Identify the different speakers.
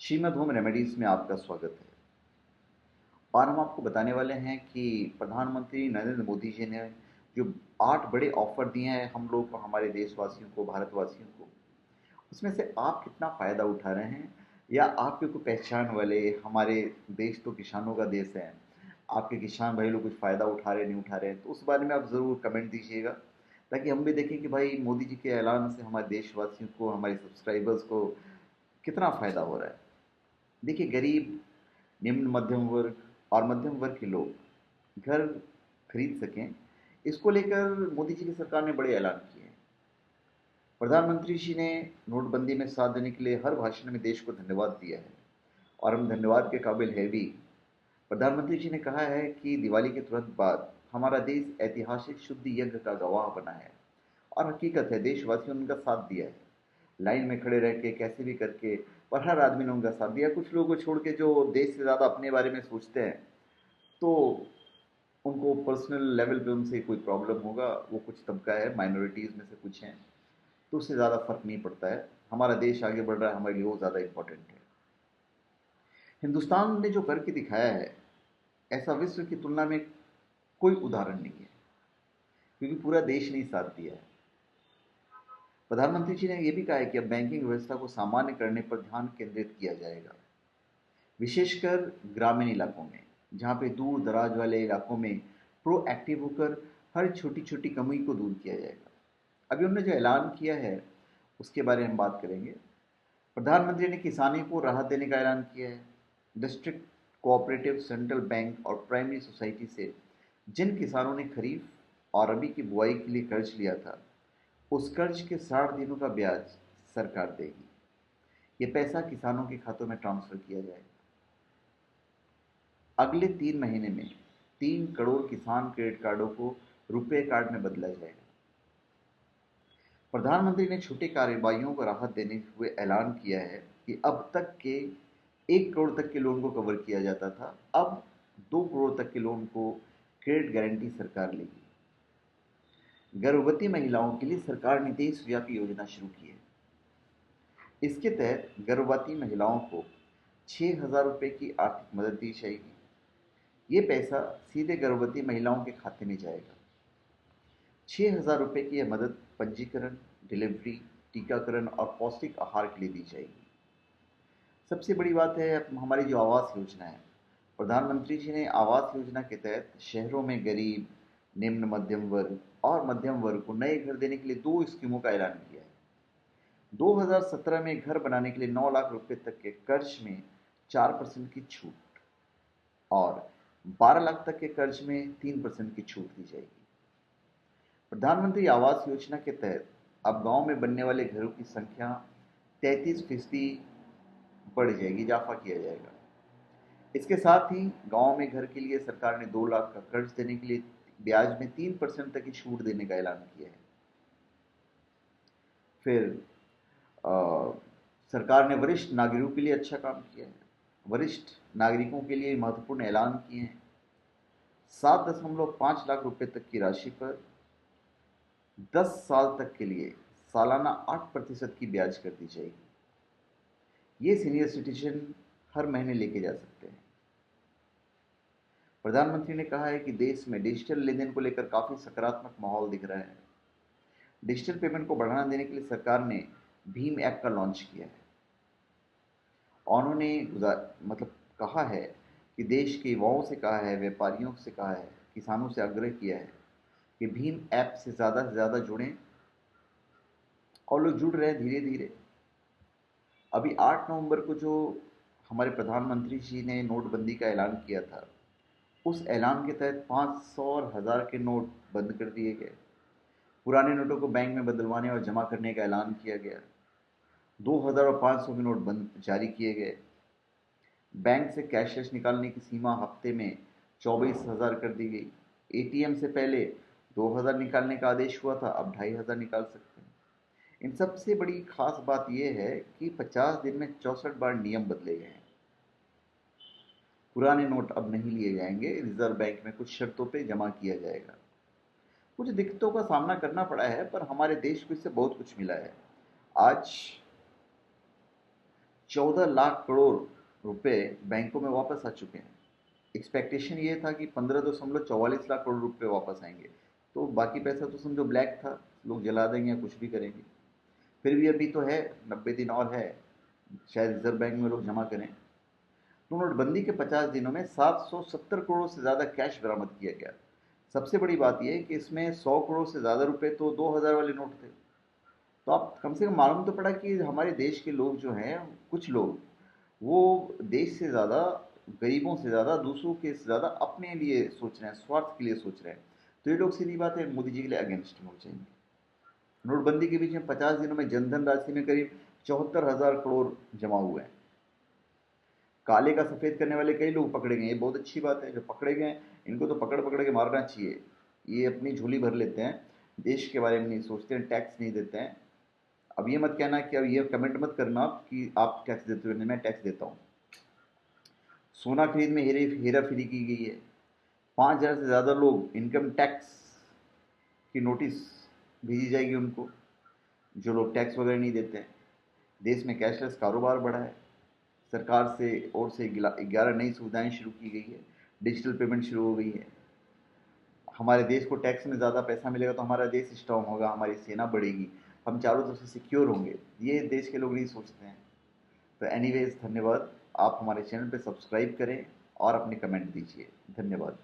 Speaker 1: Shrimad home remedies में आपका स्वागत है। और हम आपको बताने वाले हैं कि प्रधानमंत्री नरेंद्र मोदी जी ने जो 8 बड़े ऑफ़र दिए हैं हम लोग को, हमारे देशवासियों को, भारतवासियों को, उसमें से आप कितना फ़ायदा उठा रहे हैं या आपके कोई पहचान वाले, हमारे देश तो किसानों का देश है, आपके किसान भाई लोग कुछ फ़ायदा उठा रहे हैं, नहीं उठा रहे हैं, तो उस बारे में आप ज़रूर कमेंट दीजिएगा ताकि हम भी देखें कि भाई मोदी जी के ऐलान से हमारे देशवासियों को, हमारे सब्सक्राइबर्स को कितना फ़ायदा हो रहा है। देखिए, गरीब, निम्न मध्यम वर्ग और मध्यम वर्ग के लोग घर खरीद सकें, इसको लेकर मोदी जी की सरकार ने बड़े ऐलान किए हैं। प्रधानमंत्री जी ने नोटबंदी में साथ देने के लिए हर भाषण में देश को धन्यवाद दिया है और हम धन्यवाद के काबिल है भी। प्रधानमंत्री जी ने कहा है कि दिवाली के तुरंत बाद हमारा देश ऐतिहासिक शुद्ध यज्ञ का गवाह बना है और हकीकत है देशवासियों ने उनका साथ दिया है। लाइन में खड़े रह के कैसे भी करके, पर हर आदमी ने उनका साथ दिया। कुछ लोगों को छोड़ के जो देश से ज़्यादा अपने बारे में सोचते हैं, तो उनको पर्सनल लेवल पे उनसे कोई प्रॉब्लम होगा। वो कुछ तबका है, माइनॉरिटीज़ में से कुछ हैं, तो उससे ज़्यादा फ़र्क नहीं पड़ता है। हमारा देश आगे बढ़ रहा है, हमारे लिए वो ज़्यादा इम्पोर्टेंट है। हिंदुस्तान ने जो करके दिखाया है, ऐसा विश्व की तुलना में कोई उदाहरण नहीं है, क्योंकि पूरा देश ने ही साथ दिया है। प्रधानमंत्री जी ने यह भी कहा है कि अब बैंकिंग व्यवस्था को सामान्य करने पर ध्यान केंद्रित किया जाएगा, विशेषकर ग्रामीण इलाकों में, जहाँ पे दूर दराज वाले इलाकों में प्रोएक्टिव होकर हर छोटी छोटी कमी को दूर किया जाएगा। अभी उन्होंने जो ऐलान किया है उसके बारे में हम बात करेंगे। प्रधानमंत्री ने किसानों को राहत देने का ऐलान किया है। डिस्ट्रिक्ट कोऑपरेटिव, सेंट्रल बैंक और प्राइमरी सोसाइटी से जिन किसानों ने खरीफ और रबी की बुआई के लिए कर्ज लिया था, उस कर्ज के 60 दिनों का ब्याज सरकार देगी। ये पैसा किसानों के खातों में ट्रांसफर किया जाएगा। अगले 3 महीने में 3 करोड़ किसान क्रेडिट कार्डों को रुपे कार्ड में बदला जाएगा। प्रधानमंत्री ने छोटे कारोबारियों को राहत देने हुए ऐलान किया है कि अब तक के 1 करोड़ तक के लोन को कवर किया जाता था, अब 2 करोड़ तक के लोन को क्रेडिट गारंटी सरकार लेगी। गर्भवती महिलाओं के लिए सरकार ने देशव्यापी योजना शुरू की है। इसके तहत गर्भवती महिलाओं को 6,000 रुपये की आर्थिक मदद दी जाएगी। ये पैसा सीधे गर्भवती महिलाओं के खाते में जाएगा। 6,000 रुपये की यह मदद पंजीकरण, डिलीवरी, टीकाकरण और पौष्टिक आहार के लिए दी जाएगी। सबसे बड़ी बात है हमारी जो आवास योजना है। प्रधानमंत्री जी ने आवास योजना के तहत शहरों में गरीब, निम्न मध्यम वर्ग और मध्यम वर्ग को नए घर देने के लिए 2 स्कीमों का ऐलान किया है। 2017 में घर बनाने के लिए 9 लाख रुपए तक के कर्ज में 4% की छूट और 12 लाख तक के कर्ज में 3% की छूट दी जाएगी। प्रधानमंत्री आवास योजना के तहत अब गांव में बनने वाले घरों की संख्या 33% बढ़ जाएगी, इजाफा किया जाएगा। इसके साथ ही गांव में घर के लिए सरकार ने 2 लाख का कर्ज देने के लिए ब्याज में 3% तक की छूट देने का ऐलान किया है। फिर अ, सरकार ने वरिष्ठ नागरिकों के लिए अच्छा काम किया है। वरिष्ठ नागरिकों के लिए महत्वपूर्ण ऐलान किए हैं। 7.5 लाख रुपए तक की राशि पर 10 साल तक के लिए सालाना 8% की ब्याज कर दी जाएगी। ये सीनियर सिटीजन हर महीने लेके जा सकते हैं। प्रधानमंत्री ने कहा है कि देश में डिजिटल लेन देन को लेकर काफ़ी सकारात्मक माहौल दिख रहा है। डिजिटल पेमेंट को बढ़ावा देने के लिए सरकार ने भीम ऐप का लॉन्च किया है और उन्होंने मतलब कहा है कि देश के युवाओं से कहा है, व्यापारियों से कहा है, किसानों से आग्रह किया है कि भीम ऐप से ज़्यादा जुड़ें और लोग जुड़ रहे हैं धीरे धीरे। अभी 8 नवंबर को जो हमारे प्रधानमंत्री जी ने नोटबंदी का ऐलान किया था, उस ऐलान के तहत 500 और 1000 के नोट बंद कर दिए गए। पुराने नोटों को बैंक में बदलवाने और जमा करने का ऐलान किया गया। 2000 और 500 के नोट बंद जारी किए गए। बैंक से कैशलेस निकालने की सीमा हफ्ते में 24,000 कर दी गई। एटीएम से पहले 2000 निकालने का आदेश हुआ था, अब 2500 निकाल सकते हैं। इन सबसे बड़ी खास बात यह है कि 50 दिन में 64 बार नियम बदले गए हैं। पुराने नोट अब नहीं लिए जाएंगे, रिजर्व बैंक में कुछ शर्तों पे जमा किया जाएगा। कुछ दिक्कतों का सामना करना पड़ा है, पर हमारे देश को इससे बहुत कुछ मिला है। आज 14 लाख करोड़ रुपए बैंकों में वापस आ चुके हैं। एक्सपेक्टेशन ये था कि 15.44 लाख करोड़ रुपए वापस आएंगे। तो बाकी पैसा तो समझो ब्लैक था, लोग जला देंगे या कुछ भी करेंगे। फिर भी अभी तो है, 90 दिन और है, शायद रिजर्व बैंक में लोग जमा करें। तो नोटबंदी के 50 दिनों में 770 करोड़ से ज़्यादा कैश बरामद किया गया। सबसे बड़ी बात यह है कि इसमें 100 करोड़ से ज़्यादा रुपए तो 2000 वाले नोट थे। तो आप कम से कम मालूम तो पड़ा कि हमारे देश के लोग जो हैं, कुछ लोग, वो देश से ज़्यादा, गरीबों से ज़्यादा, दूसरों के से ज़्यादा अपने लिए सोच रहे हैं, स्वार्थ के लिए सोच रहे हैं। तो ये लोग सीधी बात है मोदी जी के लिए अगेंस्ट में हो जाएंगे। नोटबंदी के बीच में 50 दिनों में जनधन राशि में करीब 74,000 करोड़ जमा हुए हैं। काले का सफ़ेद करने वाले कई लोग पकड़े गए, ये बहुत अच्छी बात है। जो पकड़े गए इनको तो पकड़ पकड़ के मारना चाहिए। ये अपनी झोली भर लेते हैं, देश के बारे में नहीं सोचते हैं, टैक्स नहीं देते हैं। अब ये मत कहना कि अब ये कमेंट मत करना कि आप टैक्स देते हो, नहीं, मैं टैक्स देता हूँ। सोना खरीद में हेरा फेरी की गई है। 5,000 से ज़्यादा लोग इनकम टैक्स की नोटिस भेजी जाएगी उनको, जो लोग टैक्स वगैरह नहीं देते हैं। देश में कैशलेस कारोबार बढ़ा है। सरकार से ओर से 11 नई सुविधाएं शुरू की गई है। डिजिटल पेमेंट शुरू हो गई है। हमारे देश को टैक्स में ज़्यादा पैसा मिलेगा तो हमारा देश स्ट्रांग होगा, हमारी सेना बढ़ेगी, हम चारों तरफ से सिक्योर होंगे। ये देश के लोग नहीं सोचते हैं। तो एनीवेज, धन्यवाद। आप हमारे चैनल पे सब्सक्राइब करें और अपने कमेंट दीजिए। धन्यवाद।